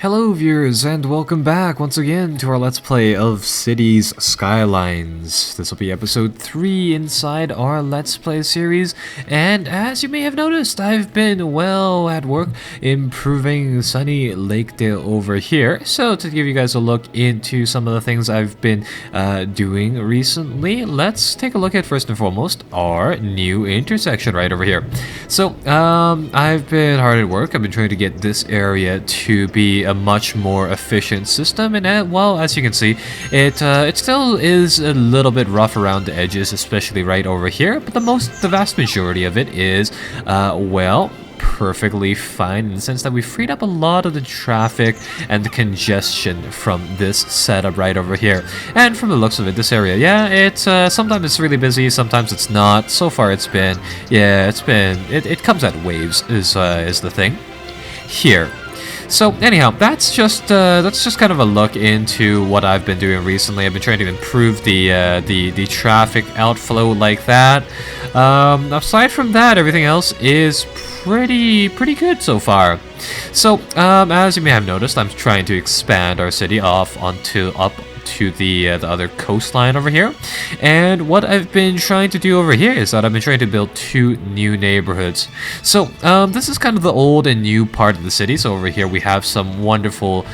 Hello viewers and welcome back once again to our Let's Play of Cities Skylines. This will be episode 3 inside our Let's Play series, and as you may have noticed, I've been well at work improving sunny Lakedale over here. So to give you guys a look into some of the things I've been doing recently, let's take a look at first and foremost our new intersection right over here. So I've been hard at work. I've been trying to get this area to be a much more efficient system, and well, as you can see, it still is a little bit rough around the edges, especially right over here, but the vast majority of it is well, perfectly fine in the sense that we freed up a lot of the traffic and the congestion from this setup right over here. And from the looks of it, this area, yeah, it's sometimes it's really busy, sometimes it's not. So far it's been, yeah, it comes at waves is the thing here. So anyhow, that's just kind of a look into what I've been doing recently. I've been trying to improve the traffic outflow like that. Aside from that, everything else is pretty good so far. So as you may have noticed, I'm trying to expand our city up to the other coastline over here. And what I've been trying to do over here is that I've been trying to build 2 new neighborhoods. So this is kind of the old and new part of the city. So over here we have some wonderful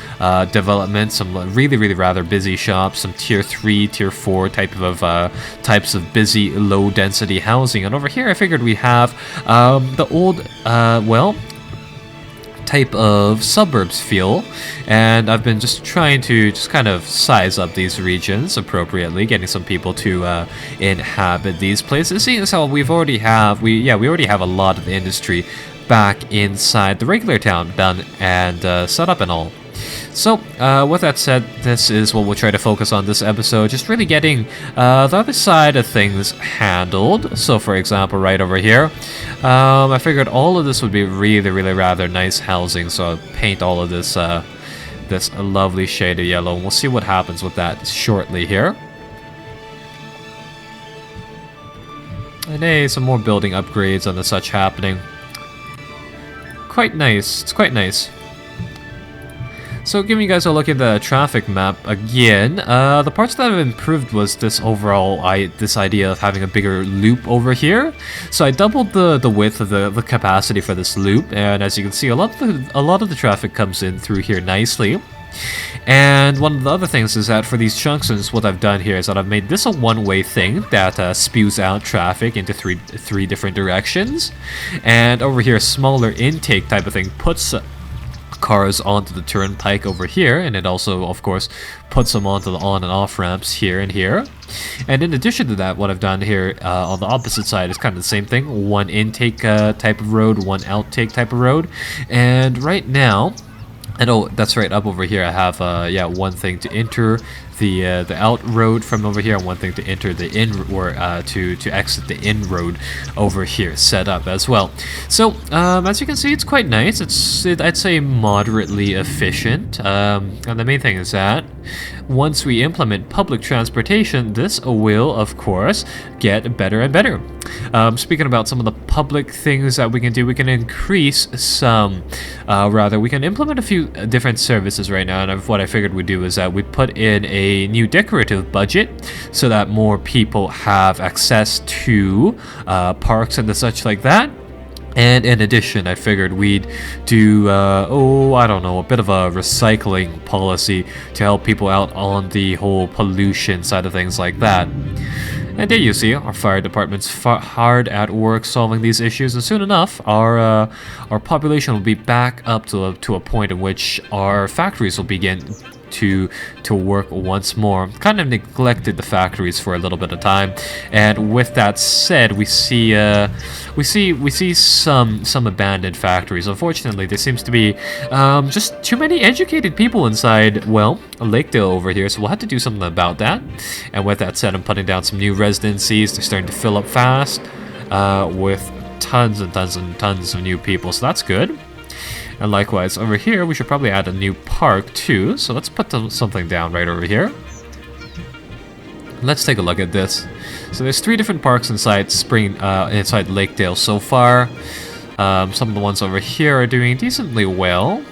development, some really rather busy shops, some tier 3, tier 4 types of busy low density housing. And over here I figured we have the old well, type of suburbs feel, and I've been just trying to kind of size up these regions appropriately, getting some people to inhabit these places, seeing as how we already have a lot of industry back inside the regular town done and set up and all. So, with that said, this is what we'll try to focus on this episode, just really getting the other side of things handled. So, for example, right over here, I figured all of this would be really rather nice housing, so I'll paint all of this this lovely shade of yellow, and we'll see what happens with that shortly here. And hey, some more building upgrades and such happening. Quite nice, it's quite nice. So giving you guys a look at the traffic map again, the parts that I've improved was this overall, this idea of having a bigger loop over here. So I doubled the width of the capacity for this loop, and as you can see, a lot of the traffic comes in through here nicely. And one of the other things is that for these junctions, what I've done here is that I've made this a one-way thing that spews out traffic into three different directions. And over here, a smaller intake type of thing puts cars onto the turnpike over here, and it also of course puts them onto the on and off ramps here and here. And in addition to that, what I've done here on the opposite side is kind of the same thing, one intake type of road, one outtake type of road. And right now, and oh, that's right, up over here I have one thing to enter the out road from over here, and one thing to enter the in, or to exit the in road over here set up as well. So as you can see, it's quite nice. I'd say moderately efficient, and the main thing is that once we implement public transportation, this will of course get better and better. Speaking about some of the public things that we can do, we can increase some, we can implement a few different services right now, and what I figured we'd do is that we put in a new decorative budget so that more people have access to parks and such like that. And in addition, I figured we'd do, I don't know, a bit of a recycling policy to help people out on the whole pollution side of things like that. And there you see, our fire department's hard at work solving these issues, and soon enough, our population will be back up to a point in which our factories will begin to work once more. Kind of neglected the factories for a little bit of time, and with that said, we see some abandoned factories. Unfortunately, there seems to be just too many educated people inside, well, Lakedale over here, so we'll have to do something about that. And with that said, I'm putting down some new residencies. They're starting to fill up fast with tons and tons of new people, so that's good. And likewise, over here, we should probably add a new park too. So let's put something down right over here. Let's take a look at this. So there's 3 different parks inside inside Lakedale so far. Some of the ones over here are doing decently well.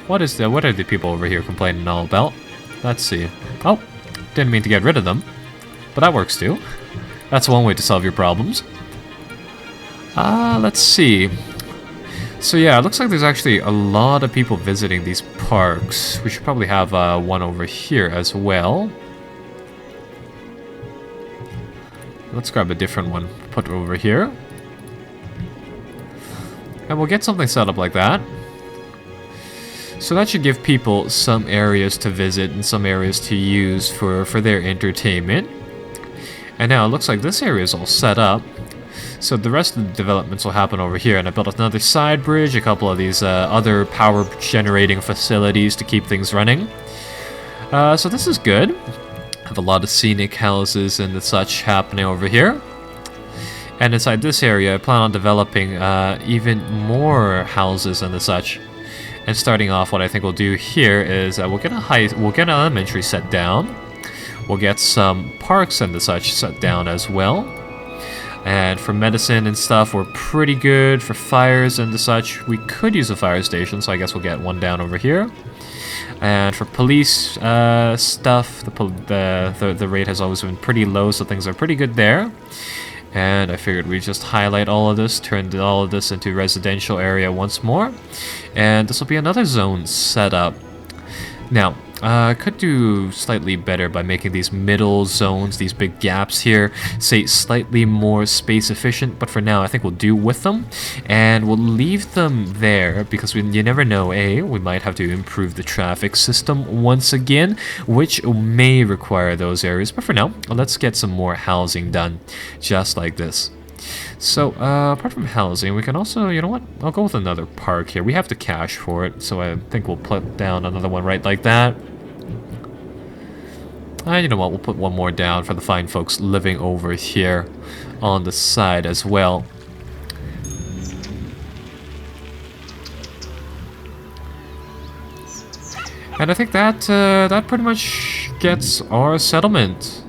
What are the people over here complaining all about? Let's see. Oh, didn't mean to get rid of them, but that works too. That's one way to solve your problems. Let's see. So yeah, it looks like there's actually a lot of people visiting these parks. We should probably have one over here as well. Let's grab a different one, put it over here. And we'll get something set up like that. So that should give people some areas to visit and some areas to use for their entertainment. And now it looks like this area is all set up. So the rest of the developments will happen over here. And I built another side bridge, a couple of these other power generating facilities to keep things running. So this is good. Have a lot of scenic houses and such happening over here. And inside this area, I plan on developing even more houses and such. And starting off, what I think we'll do here is we'll get an elementary set down. We'll get some parks and such set down as well. And for medicine and stuff, we're pretty good. For fires and such, we could use a fire station, so I guess we'll get one down over here. And for police stuff, the rate has always been pretty low, so things are pretty good there. And I figured we'd just highlight all of this, turn all of this into residential area once more. And this will be another zone set up. Now, I could do slightly better by making these middle zones, these big gaps here, say slightly more space efficient, but for now I think we'll do with them. And we'll leave them there because you never know, we might have to improve the traffic system once again, which may require those areas. But for now, let's get some more housing done, just like this. So, apart from housing, we can also, you know what, I'll go with another park here. We have the cash for it, so I think we'll put down another one right like that. You know what, we'll put one more down for the fine folks living over here on the side as well. And I think that, that pretty much gets our settlement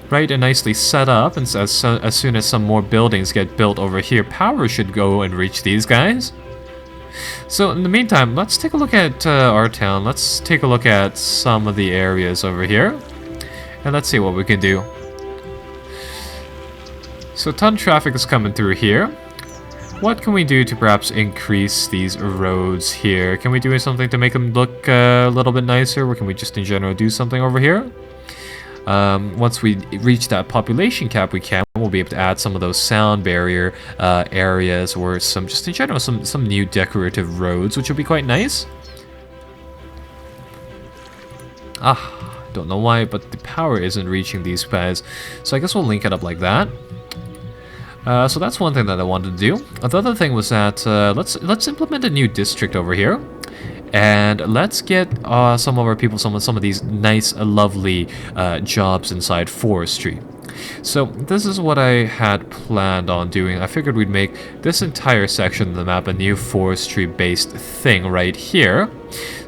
right and nicely set up, and as soon as some more buildings get built over here, power should go and reach these guys. So in the meantime, let's take a look at our town. Let's take a look at some of the areas over here, and let's see what we can do. So ton of traffic is coming through here. What can we do to perhaps increase these roads here? Can we do something to make them look a little bit nicer, or can we just in general do something over here? Once we reach that population cap, we'll be able to add some of those sound barrier areas, or some, just in general, some new decorative roads, which will be quite nice. Don't know why, but the power isn't reaching these guys, so I guess we'll link it up like that. So that's one thing that I wanted to do. The other thing was that let's implement a new district over here. And let's get some of our people some of these nice, lovely jobs inside forestry. So this is what I had planned on doing. I figured we'd make this entire section of the map a new forestry-based thing right here.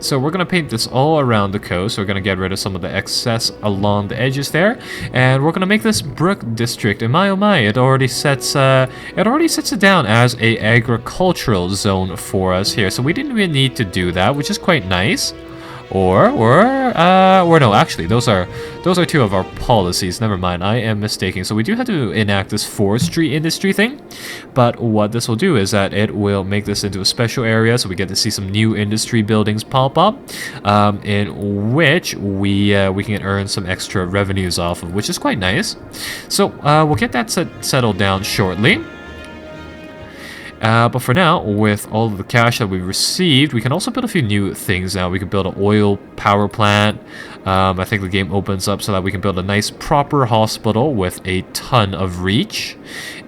So we're going to paint this all around the coast. We're going to get rid of some of the excess along the edges there. And we're going to make this brook district. And my oh my, it already sets it down as a agricultural zone for us here. So we didn't really need to do that, which is quite nice. Or no, actually, those are two of our policies. Never mind, I am mistaken. So we do have to enact this forestry industry thing, but what this will do is that it will make this into a special area, so we get to see some new industry buildings pop up, in which we can earn some extra revenues off of, which is quite nice. So we'll get that settled down shortly. But for now, with all of the cash that we received, we can also build a few new things now. We can build an oil power plant. I think the game opens up so that we can build a nice proper hospital with a ton of reach.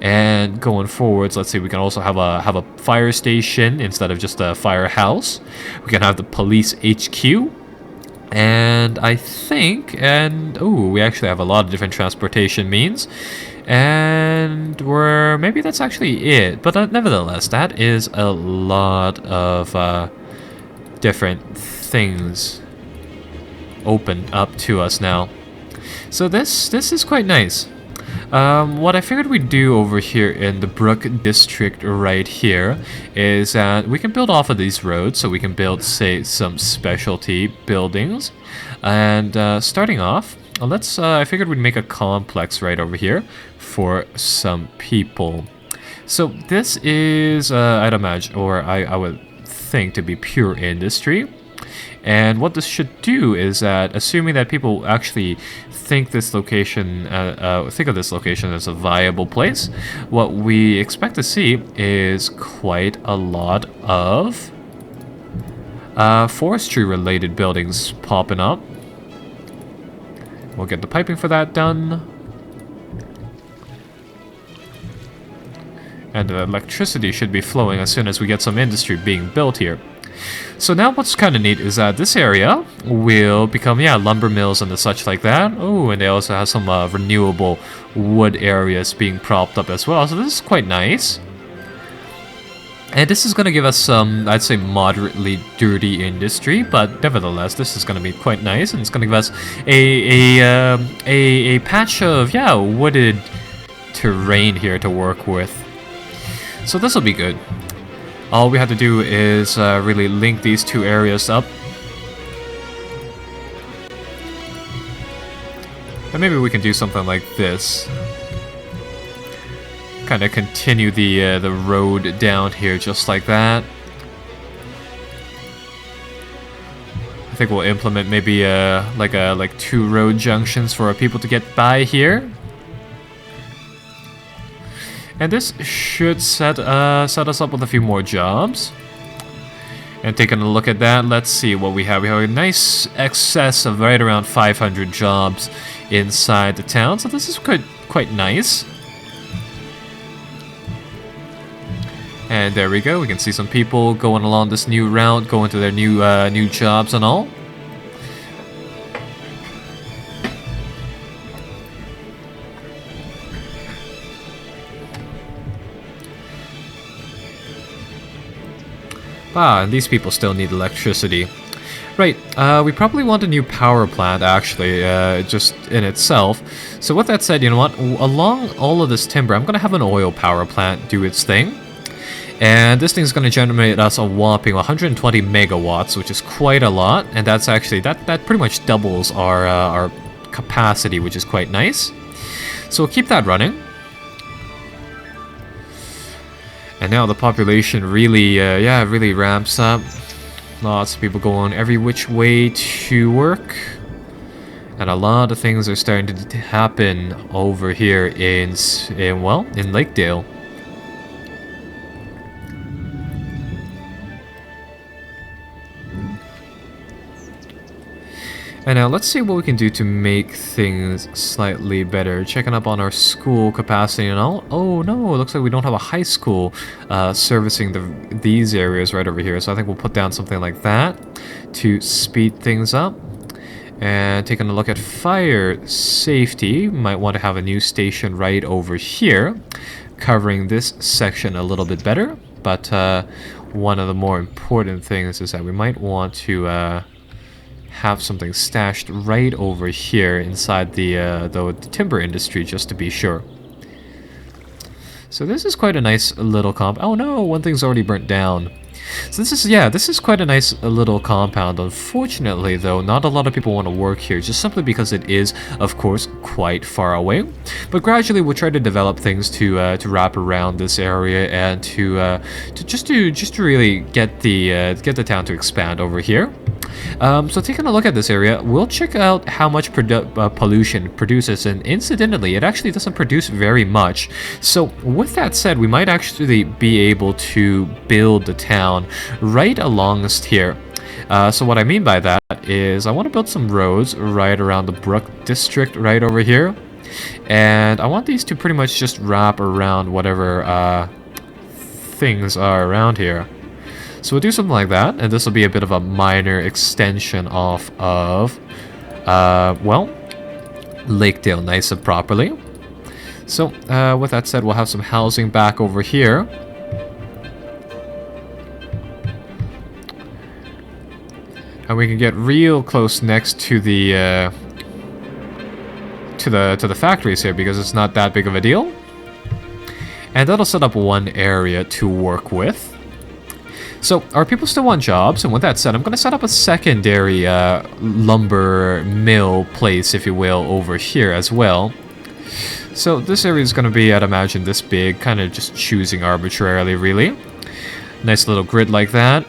And going forwards, let's see, we can also have a fire station instead of just a firehouse. We can have the police HQ. And I think, we actually have a lot of different transportation means. And maybe that's actually it. But nevertheless, that is a lot of different things opened up to us now. So this is quite nice. What I figured we'd do over here in the Brook District right here is that we can build off of these roads, so we can build, say, some specialty buildings. And starting off, I figured we'd make a complex right over here for some people. So this is, I'd imagine, or I would think to be pure industry. And what this should do is that, assuming that people actually think of this location as a viable place, what we expect to see is quite a lot of forestry-related buildings popping up. We'll get the piping for that done. And the electricity should be flowing as soon as we get some industry being built here. So now what's kind of neat is that this area will become, lumber mills and the such like that. Oh, and they also have some renewable wood areas being propped up as well. So this is quite nice. And this is going to give us some, I'd say, moderately dirty industry, but nevertheless, this is going to be quite nice, and it's going to give us a patch of, wooded terrain here to work with. So this will be good. All we have to do is really link these two areas up. And maybe we can do something like this. Kind of continue the road down here just like that. I think we'll implement maybe like 2 road junctions for our people to get by here. And this should set us up with a few more jobs. And taking a look at that, let's see what we have. We have a nice excess of right around 500 jobs inside the town. So this is quite nice. And there we go. We can see some people going along this new route, going to their new jobs and all. And these people still need electricity. Right, we probably want a new power plant, actually, just in itself. So with that said, you know what? Along all of this timber, I'm going to have an oil power plant do its thing. And this thing's going to generate us a whopping 120 megawatts, which is quite a lot. And that's actually, that pretty much doubles our capacity, which is quite nice. So we'll keep that running. And now the population really, really ramps up. Lots of people going every which way to work. And a lot of things are starting to happen over here in Lakedale. And now let's see what we can do to make things slightly better. Checking up on our school capacity and all. Oh no, it looks like we don't have a high school servicing these areas right over here. So I think we'll put down something like that to speed things up. And taking a look at fire safety, might want to have a new station right over here, covering this section a little bit better. But one of the more important things is that we might want to have something stashed right over here inside the timber industry, just to be sure. So this is quite a nice little oh no, one thing's already burnt down. So this is quite a nice little compound. Unfortunately, though, not a lot of people want to work here, just simply because it is, of course, quite far away. But gradually, we'll try to develop things to wrap around this area and to really get the town to expand over here. So taking a look at this area, we'll check out how much pollution produces, and incidentally, it actually doesn't produce very much. So with that said, we might actually be able to build the town right alongst here. So what I mean by that is I want to build some roads right around the Brook District right over here. And I want these to pretty much just wrap around whatever things are around here. So we'll do something like that, and this will be a bit of a minor extension off of, Lakedale nice and properly. So, with that said, we'll have some housing back over here. And we can get real close next to the to the factories here because it's not that big of a deal. And that'll set up one area to work with. So our people still want jobs, and with that said, I'm going to set up a secondary lumber mill place, if you will, over here as well. So this area is going to be, I'd imagine, this big, kind of just choosing arbitrarily, really. Nice little grid like that,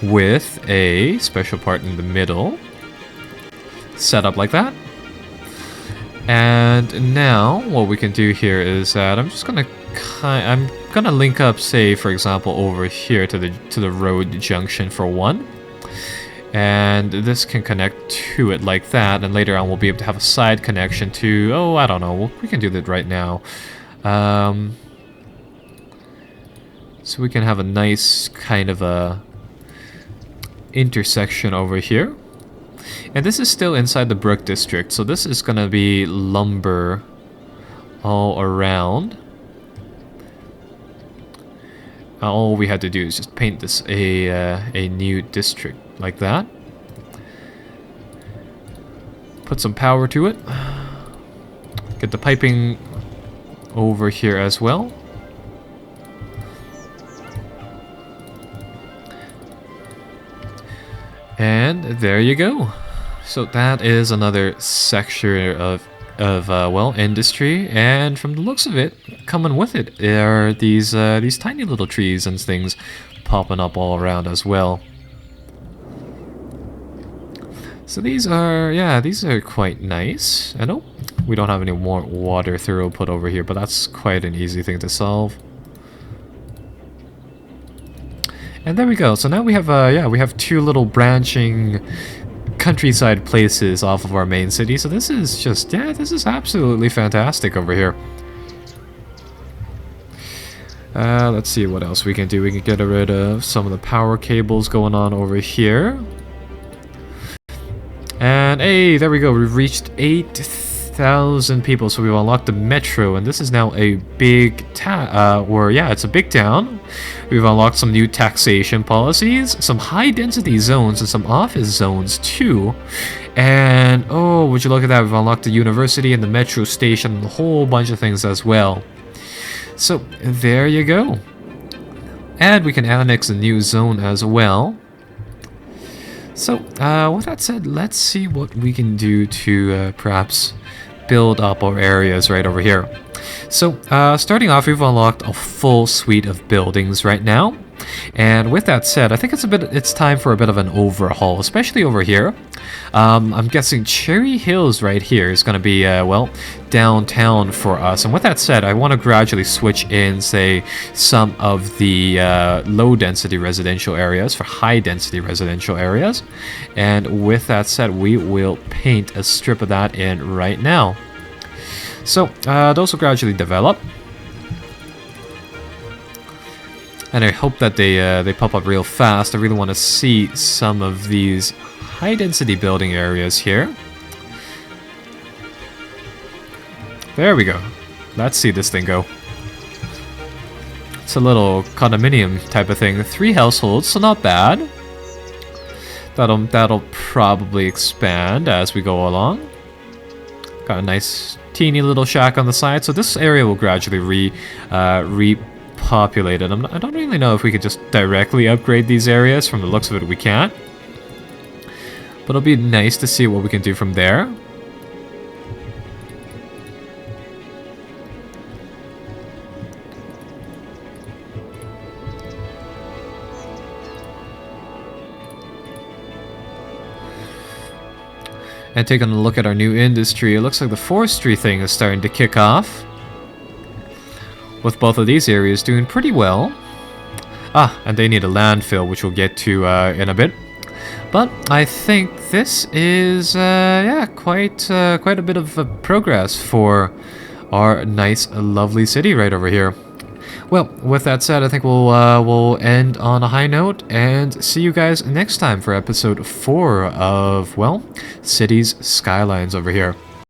with a special part in the middle. Set up like that. And now what we can do here is that I'm just going to link up, say, for example, over here to the road junction for one. And this can connect to it like that, and later on we'll be able to have a side connection to, oh, I don't know, we can do that right now. So we can have a nice kind of a intersection over here. And this is still inside the Brook District, so this is gonna be lumber all around. All we had to do is just paint this a new district like that. Put some power to it. Get the piping over here as well. And there you go. So that is another sector of well, industry, and from the looks of it, coming with it are these tiny little trees and things popping up all around as well. So these are quite nice. And oh, we don't have any more water throughput over here, but that's quite an easy thing to solve. And there we go. So now we have we have two little branching countryside places off of our main city. So this is just, this is absolutely fantastic over here. Let's see what else we can do. We can get rid of some of the power cables going on over here. And hey, there we go. We've reached 8,000 people, so we've unlocked the metro, and this is now a big it's a big town. We've unlocked some new taxation policies, some high-density zones, and some office zones too. And oh, would you look at that? We've unlocked the university and the metro station, and a whole bunch of things as well. So there you go. And we can annex a new zone as well. So, with that said, let's see what we can do to perhaps build up our areas right over here. So, starting off, we've unlocked a full suite of buildings right now. And with that said, I think it's time for a bit of an overhaul, especially over here. I'm guessing Cherry Hills right here is going to be, well, downtown for us. And with that said, I want to gradually switch in, say, some of the low-density residential areas for high-density residential areas. And with that said, we will paint a strip of that in right now. So, those will gradually develop. And I hope that they pop up real fast. I really want to see some of these high-density building areas here. There we go. Let's see this thing go. It's a little condominium type of thing. 3 households, so not bad. That'll probably expand as we go along. Got a nice teeny little shack on the side, so this area will gradually repopulated. I don't really know if we could just directly upgrade these areas. From the looks of it, we can't. But it'll be nice to see what we can do from there. And taking a look at our new industry, it looks like the forestry thing is starting to kick off. With both of these areas doing pretty well. Ah, and they need a landfill, which we'll get to in a bit. But I think this is, quite a bit of progress for our nice, lovely city right over here. Well, with that said, I think we'll end on a high note and see you guys next time for episode 4 of, well, Cities Skylines over here.